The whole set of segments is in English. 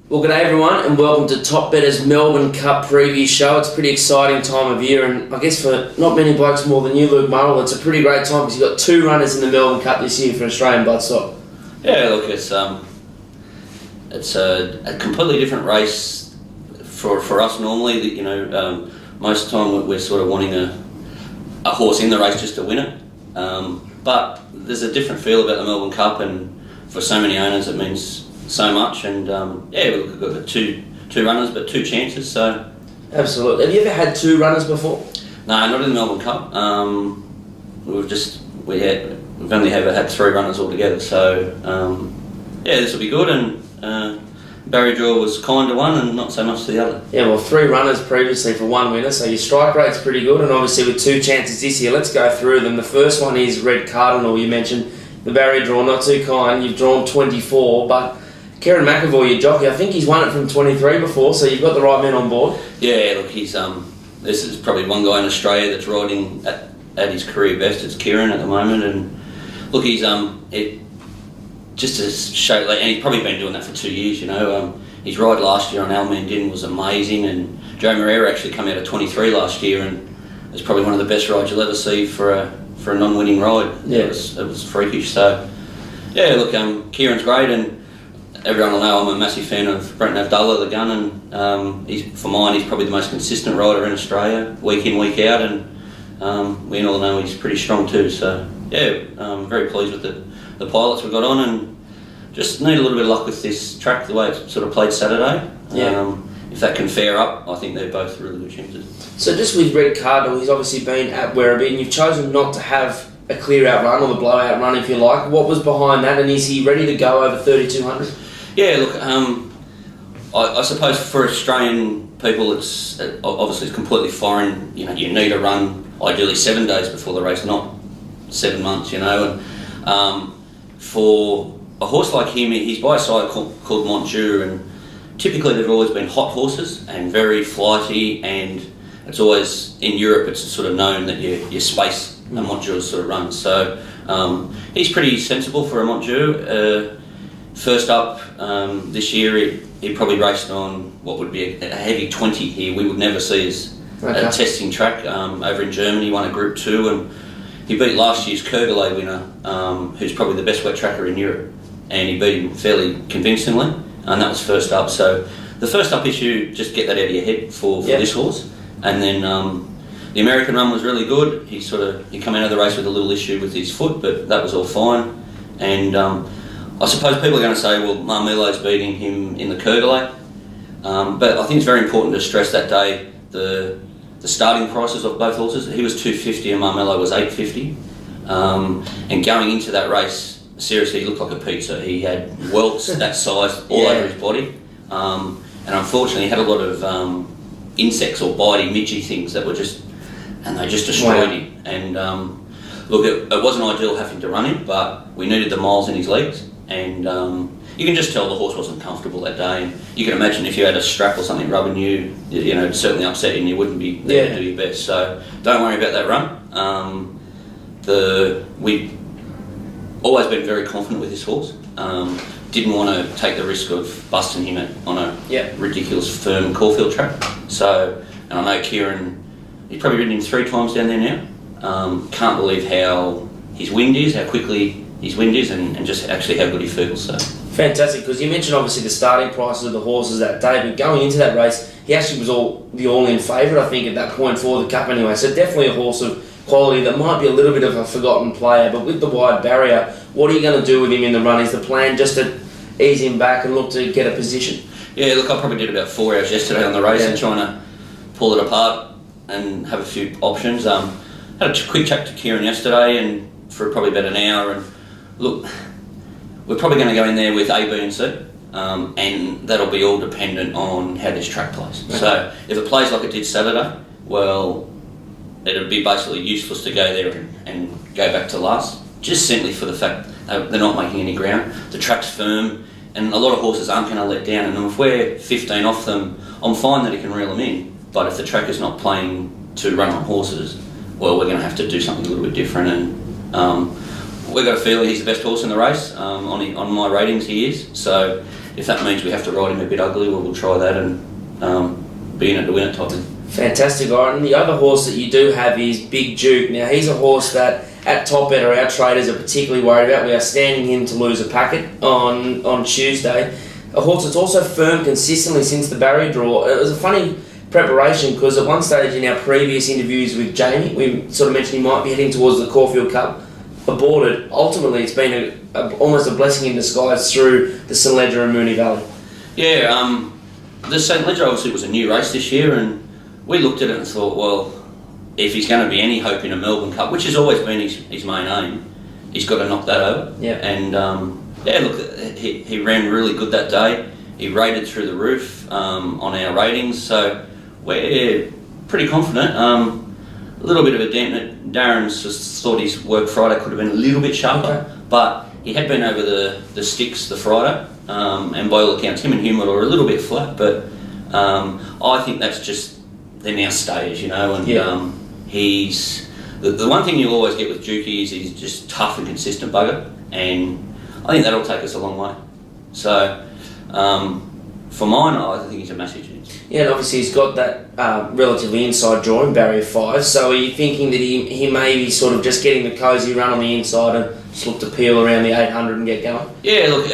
Well, g'day everyone, and welcome to TopBetta's Melbourne Cup preview show. It's a pretty exciting time of year, and I guess for not many blokes more than you, Luke Murrell, it's a pretty great time because you've got two runners in the Melbourne Cup this year for Australian Bloodstock. Yeah, look, it's a completely different race for us normally. You know, most of the time we're sort of wanting a horse in the race just to win it. But there's a different feel about the Melbourne Cup, and for so many owners it means so much. And we've got two runners, but two chances. So absolutely. Have you ever had two runners before? No, not in the Melbourne Cup. We've only ever had three runners altogether. So this will be good. And Bijou was kind to one and not so much to the other. Yeah, well, three runners previously for one winner, so your strike rate's pretty good, and obviously with two chances this year. Let's go through them. The first one is Red Cardinal. You mentioned the barrier draw, not too kind. You've drawn 24, but Kieran McAvoy, your jockey, I think he's won it from 23 before, so you've got the right man on board. Yeah, look, he's this is probably one guy in Australia that's riding at his career best. It's Kieran at the moment, and look, he's just to show, and he's probably been doing that for 2 years. You know, his ride last year on Almandin was amazing, and Joe Moreira actually came out of 23 last year, and it's probably one of the best rides you'll ever see for a non-winning ride. Yeah, it was freakish. So yeah, look, Kieran's great, and everyone will know I'm a massive fan of Brent Avdulla, the gun, and he's probably the most consistent rider in Australia, week in, week out, and we all know he's pretty strong too. So yeah, I'm very pleased with the pilots we got on, and just need a little bit of luck with this track, the way it's sort of played Saturday. Yeah. If that can fare up, I think they're both really good chances. So just with Red Cardinal, he's obviously been at Werribee, and you've chosen not to have a clear-out run, or the blowout run if you like. What was behind that, and is he ready to go over 3,200? Yeah, look, I suppose for Australian people, it's obviously it's completely foreign. You know, you need a run ideally 7 days before the race, not 7 months. You know, and for a horse like him, he's by a side called Bijou, and typically they've always been hot horses and very flighty, and it's always in Europe it's sort of known that you space a Bijou sort of run. So he's pretty sensible for a Bijou. First up this year, he probably raced on what would be a heavy 20 here. We would never see as a testing track over in Germany. He won a Group 2, and he beat last year's Cardinal winner, who's probably the best wet tracker in Europe, and he beat him fairly convincingly, and that was first up. So the first up issue, just get that out of your head for this horse. And then the American run was really good. He came out of the race with a little issue with his foot, but that was all fine. And I suppose people are going to say, well, Marmelo's beating him in the Cardinal, but I think it's very important to stress that day the starting prices of both horses. He was $250 and Marmelo was $850, and going into that race, seriously, he looked like a pizza. He had welts that size all over his body, and unfortunately he had a lot of insects or bitey, midgy things that were they just destroyed him. And look, it wasn't ideal having to run him, but we needed the miles in his legs, and you can just tell the horse wasn't comfortable that day. And you can imagine if you had a strap or something rubbing you, it'd certainly upset you, and you wouldn't be there to do your best. So don't worry about that run. We've always been very confident with this horse. Didn't want to take the risk of busting him on a ridiculous firm Caulfield track. So, and I know Kieran, he's probably ridden him 3 times down there now. Can't believe how his wind is, how quickly his wind is, and just actually how good he feels. So fantastic, because you mentioned obviously the starting prices of the horses that day, but going into that race, he actually was the all-in favourite, I think, at that point for the Cup anyway. So definitely a horse of quality that might be a little bit of a forgotten player, but with the wide barrier, what are you going to do with him in the run? Is the plan just to ease him back and look to get a position? Yeah, look, I probably did about 4 hours yesterday on the race and trying to pull it apart and have a few options. Had a quick chat to Kieran yesterday, and for probably about an hour, and look, we're probably going to go in there with A, B and C, and that'll be all dependent on how this track plays. Okay. So if it plays like it did Saturday, well, it'd be basically useless to go there and go back to last, just simply for the fact they're not making any ground. The track's firm, and a lot of horses aren't going to let down, and if we're 15 off them, I'm fine that he can reel them in, but if the track is not playing to run on horses, well, we're going to have to do something a little bit different. And we've got a feeling he's the best horse in the race. On my ratings, he is. So if that means we have to ride him a bit ugly, well, we'll try that and be in it to win it type thing. Fantastic, all right. And the other horse that you do have is Big Duke. Now, he's a horse that at TopBetta our traders are particularly worried about. We are standing him to lose a packet on Tuesday. A horse that's also firm consistently since the barrier draw. It was a funny preparation because at one stage in our previous interviews with Jamie, we sort of mentioned he might be heading towards the Caulfield Cup. Aborted. Ultimately, it's been almost a blessing in disguise through the St Ledger and Moonee Valley. Yeah, the St Ledger obviously was a new race this year, and we looked at it and thought, well, if he's going to be any hope in a Melbourne Cup, which has always been his main aim, he's got to knock that over. Yeah. And look, he ran really good that day. He rated through the roof on our ratings, so we're pretty confident. A little bit of a dent. Darren's just thought his work Friday could have been a little bit sharper, but he had been over the sticks the Friday, and by all accounts, him and Humidor are a little bit flat, but I think that's just they're now stayers, you know, and he's the one thing you'll always get with Dukey is he's just tough and consistent bugger, and I think that'll take us a long way. So for mine, I think he's a massive chance. Yeah, and obviously he's got that relatively inside draw in barrier 5, so are you thinking that he may be sort of just getting the cosy run on the inside and just look to peel around the 800 and get going? Yeah, look,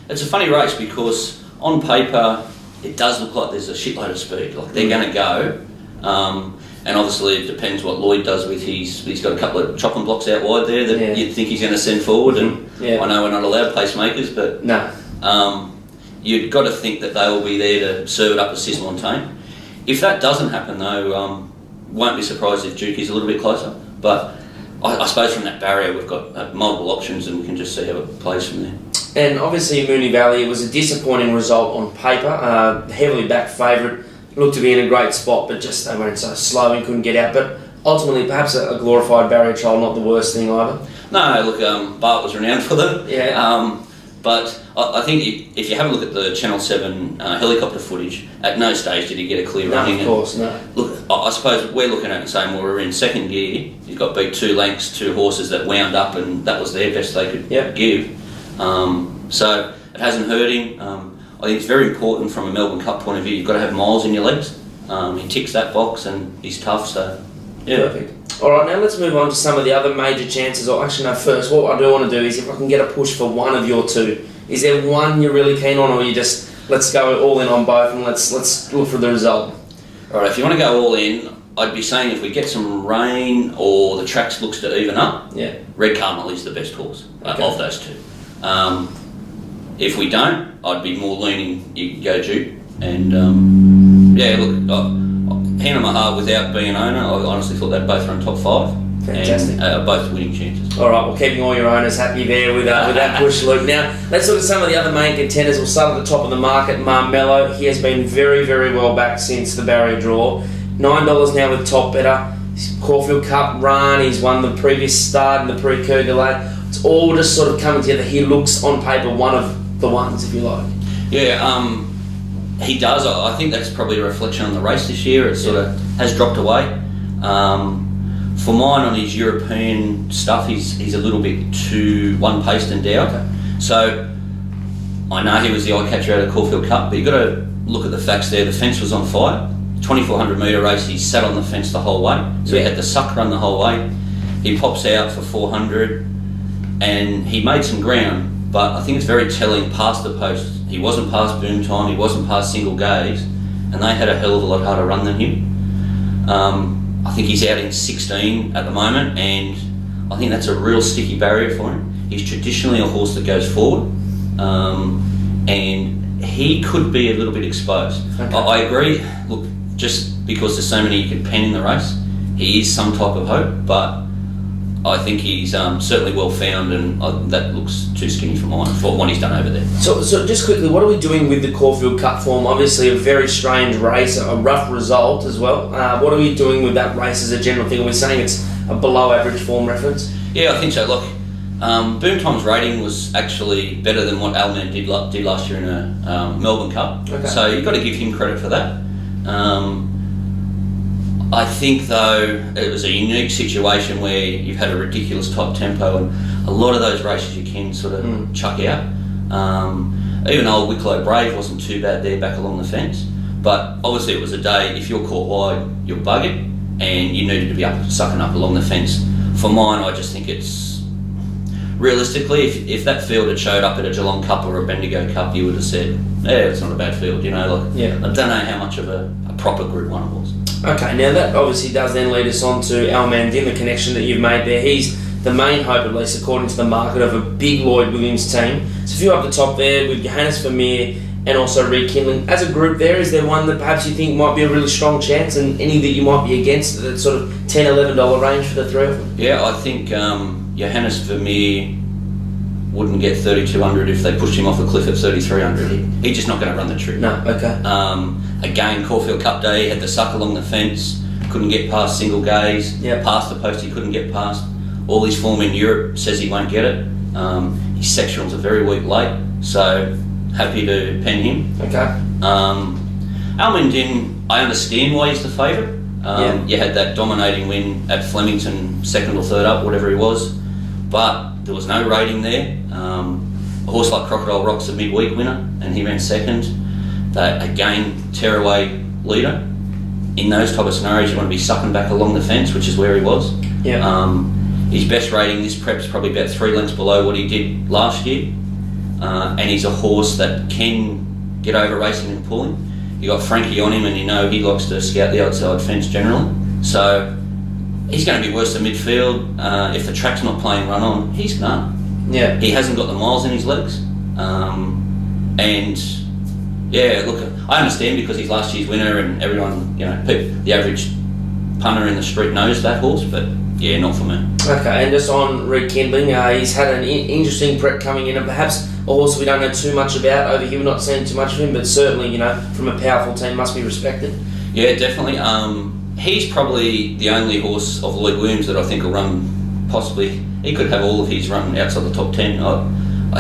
it's a funny race because on paper it does look like there's a shitload of speed, like they're going to go, and obviously it depends what Lloyd does with he's got a couple of chopping blocks out wide there that you'd think he's going to send forward, and I know we're not allowed pacemakers, but no. You've got to think that they will be there to serve it up to Sis Montaigne. If that doesn't happen though, won't be surprised if Dukey's a little bit closer. But I suppose from that barrier we've got multiple options and we can just see how it plays from there. And obviously Moonee Valley, it was a disappointing result on paper. Heavily backed favourite, looked to be in a great spot, but just they went so slow and couldn't get out. But ultimately perhaps a glorified barrier trial, not the worst thing either. No, look, Bart was renowned for them. Yeah. But I think if you have a look at the Channel 7 helicopter footage, at no stage did he get a clear running. No, of course, no. Look, I suppose we're looking at it and saying, well, we're in second gear. He's got beat 2 lengths, 2 horses that wound up, and that was their best they could give. So it hasn't hurt him. I think it's very important from a Melbourne Cup point of view. You've got to have miles in your legs. He ticks that box and he's tough, so yeah. Perfect. Alright, now let's move on to some of the other major chances. Or actually, no, first, what I do want to do is if I can get a push for one of your two. Is there one you're really keen on, or you just, let's go all in on both and let's look for the result? Alright, if you want to go all in, I'd be saying if we get some rain or the tracks looks to even up, Red Cardinal is the best horse of those two. If we don't, I'd be more leaning you go Duke. And hand on my heart, without being owner, I honestly thought they'd both run top 5. Fantastic. And both winning chances. Alright, well, keeping all your owners happy there with that push, Luke. Now, let's look at some of the other main contenders. We'll start at the top of the market. Mello, he has been very, very well back since the barrier draw. $9 now with TopBetta. Caulfield Cup run, he's won the previous start in the pre-Kerguelen. It's all just sort of coming together. He looks on paper one of the ones, if you like. Yeah, he does. I think that's probably a reflection on the race this year. It sort of has dropped away. For mine, on his European stuff, he's a little bit too one-paced and down. Okay. So I know he was the eye catcher out of Caulfield Cup, but you've got to look at the facts there. The fence was on fire. 2,400 metre race, he sat on the fence the whole way. So he had the suck run the whole way. He pops out for 400 and he made some ground, but I think it's very telling past the post. He wasn't past boom time, he wasn't past single gaze, and they had a hell of a lot harder run than him. I think he's out in 16 at the moment, and I think that's a real sticky barrier for him. He's traditionally a horse that goes forward, and he could be a little bit exposed. Okay. I agree, look, just because there's so many you can pen in the race, he is some type of hope, but I think he's certainly well found, and that looks too skinny for mine, for what he's done over there. So just quickly, what are we doing with the Caulfield Cup form? Obviously a very strange race, a rough result as well. What are we doing with that race as a general thing? Are we saying it's a below average form reference? Yeah, I think so. Look, Boom Time's rating was actually better than what Alman did last year in a Melbourne Cup. Okay. So you've got to give him credit for that. I think though it was a unique situation where you've had a ridiculous top tempo, and a lot of those races you can sort of chuck out. even old Wicklow Brave wasn't too bad there back along the fence. But obviously it was a day, if you're caught wide, you'll bug it, and you needed to be up sucking up along the fence. For mine, I just think it's, realistically, if that field had showed up at a Geelong Cup or a Bendigo Cup, you would have said, yeah, it's not a bad field, you know. Like, yeah. I don't know how much of a proper Group 1 it was. Okay, now that obviously does then lead us on to Al Mandin, the connection that you've made there. He's the main hope, at least according to the market, of a big Lloyd Williams team. So a few up the top there with Johannes Vermeer and also Rekindling. As a group there, is there one that perhaps you think might be a really strong chance, and any that you might be against, that sort of $10, $11 range for the three of them? Yeah, I think Johannes Vermeer wouldn't get 3,200 if they pushed him off a cliff at 3,300. He's just not going to run the trip. No, okay. Again, Caulfield Cup day, he had the suck along the fence, couldn't get past single gaze, past the post he couldn't get past. All his form in Europe says he won't get it. His sectionals are very weak late, so happy to pen him. Okay. Almondin, I understand why he's the favourite. You had that dominating win at Flemington, second or third up, whatever he was, but there was no rating there. A horse like Crocodile Rock's a midweek winner, and he ran second. They, again, tearaway leader. In those type of scenarios, you want to be sucking back along the fence, which is where he was. Yeah. His best rating this prep's probably about 3 lengths below what he did last year. And he's a horse that can get over racing and pulling. You got Frankie on him, and you know he likes to scout the outside fence generally. So he's going to be worse than midfield. If the track's not playing run on, he's gone. Yeah. He hasn't got the miles in his legs. And yeah, look, I understand because he's last year's winner, and everyone, you know, the average punter in the street knows that horse, but yeah, not for me. Okay, and just on Rekindling, he's had an interesting prep coming in, and perhaps a horse we don't know too much about over here. We're not seeing too much of him, but certainly, you know, from a powerful team, must be respected. Yeah, definitely. He's probably the only horse of Lloyd Williams that I think will run, possibly, he could have all of his run outside the top 10.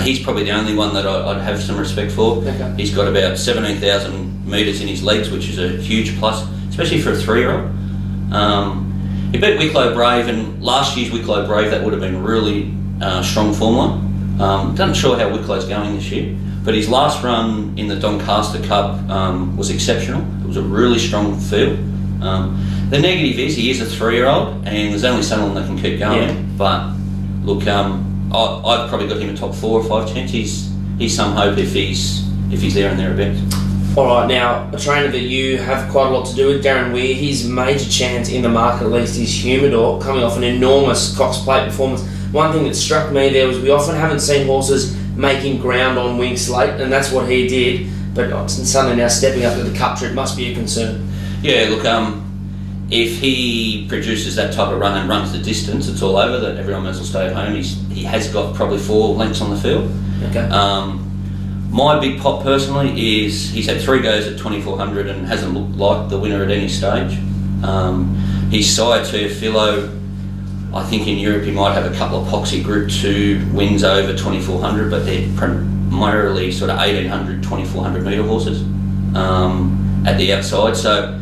He's probably the only one that I'd have some respect for. Okay. He's got about 17,000 metres in his legs, which is a huge plus, especially for a 3-year-old. He beat Wicklow Brave, and last year's Wicklow Brave, that would have been really strong form line. Not sure how Wicklow's going this year, but his last run in the Doncaster Cup was exceptional. It was a really strong field. The negative is he is a 3-year-old, and there's only someone that can keep going. Yeah. But look, I've probably got him a top 4 or 5 chance. He's some hope if he's there and thereabouts. Alright, now, a trainer that you have quite a lot to do with, Darren Weir, his major chance in the market at least is Humidor, coming off an enormous Cox Plate performance. One thing that struck me there was we often haven't seen horses making ground on wings late, and that's what he did, but suddenly now stepping up to the Cup trip must be a concern. Yeah, look, if he produces that type of run and runs the distance, it's all over, that everyone else will stay at home. He has got probably 4 lengths on the field. Okay. My big pop personally is he's had 3 goes at 2,400 and hasn't looked like the winner at any stage. His sire Teofilo, I think in Europe he might have a couple of poxy Group 2 wins over 2,400, but they're primarily sort of 1,800, 2,400 metre horses at the outside. So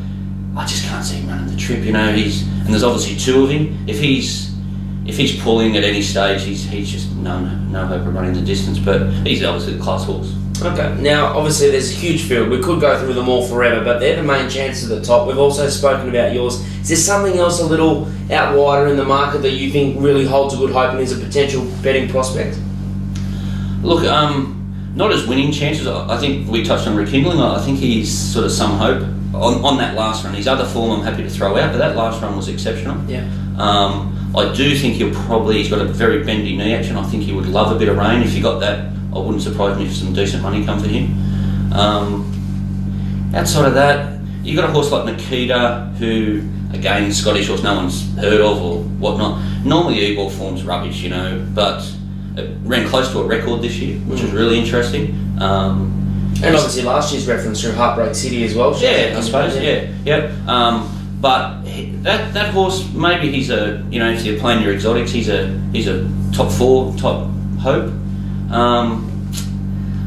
I just can't see him running the trip. You know, and there's obviously 2 of him. If he's pulling at any stage, he's just no hope of running the distance. But he's obviously the class horse. Okay, now obviously there's a huge field. We could go through them all forever, but they're the main chances at the top. We've also spoken about yours. Is there something else a little out wider in the market that you think really holds a good hope and is a potential betting prospect? Look, not as winning chances. I think we touched on Rekindling. I think he's sort of some hope on that last run. His other form I'm happy to throw out, but that last run was exceptional. Yeah. I do think he's got a very bendy knee action. I think he would love a bit of rain. If he got that, I wouldn't surprise me if some decent money come for him. Outside of that, you got a horse like Nikita, who, again, Scottish horse no one's heard of or whatnot. Normally E-ball form's rubbish, you know, but it ran close to a record this year, which was really interesting. And obviously last year's reference through Heartbreak City as well. Yeah, I suppose, yeah. But that horse, maybe he's a, you know, if you're playing your exotics, he's a top 4 top hope.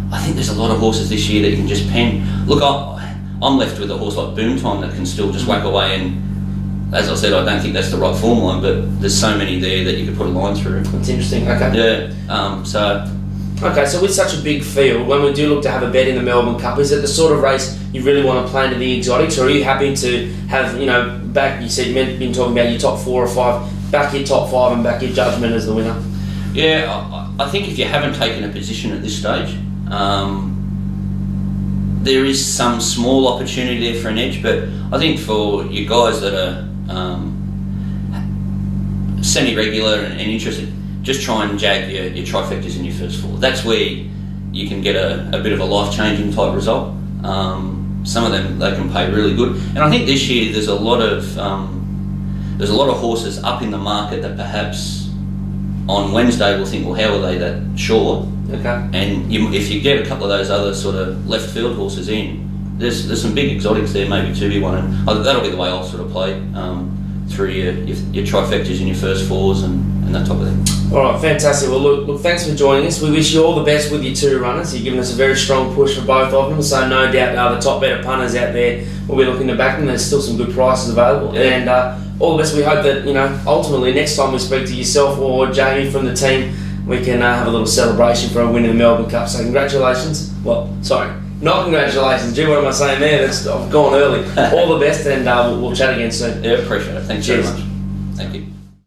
I think there's a lot of horses this year that you can just pen. Look, I'm left with a horse like Boomtime that can still just whack away, and as I said, I don't think that's the right form line, but there's so many there that you could put a line through. That's interesting. Okay. Yeah. So Okay, so with such a big field, when we do look to have a bet in the Melbourne Cup, is it the sort of race you really want to play into the exotics, or are you happy to have, back, you said you've been talking about your top 4 or 5, back your top 5 and back your judgment as the winner? Yeah, I think if you haven't taken a position at this stage, there is some small opportunity there for an edge, but I think for you guys that are semi-regular and interested, just try and jag your trifectas in your first 4. That's where you can get a bit of a life-changing type result. Some of them, they can pay really good, and I think this year there's a lot of horses up in the market that perhaps on Wednesday will think, well, how are they that sure? Okay. And if you get a couple of those other sort of left field horses in, there's some big exotics there, maybe 2v1, and that'll be the way I'll sort of play through your trifectas in your first 4s and that type of thing. All right, fantastic. Well, look, thanks for joining us. We wish you all the best with your 2 runners. You've given us a very strong push for both of them, so no doubt the TopBetta punters out there will be looking to back them. There's still some good prices available, and all the best. We hope that ultimately next time we speak to yourself or Jamie from the team, we can have a little celebration for a win in the Melbourne Cup. So congratulations. Well, sorry, not congratulations. Gee, what am I saying there? I've gone early. All the best, and we'll chat again soon. Yeah, appreciate it. Thanks very much. Thank you.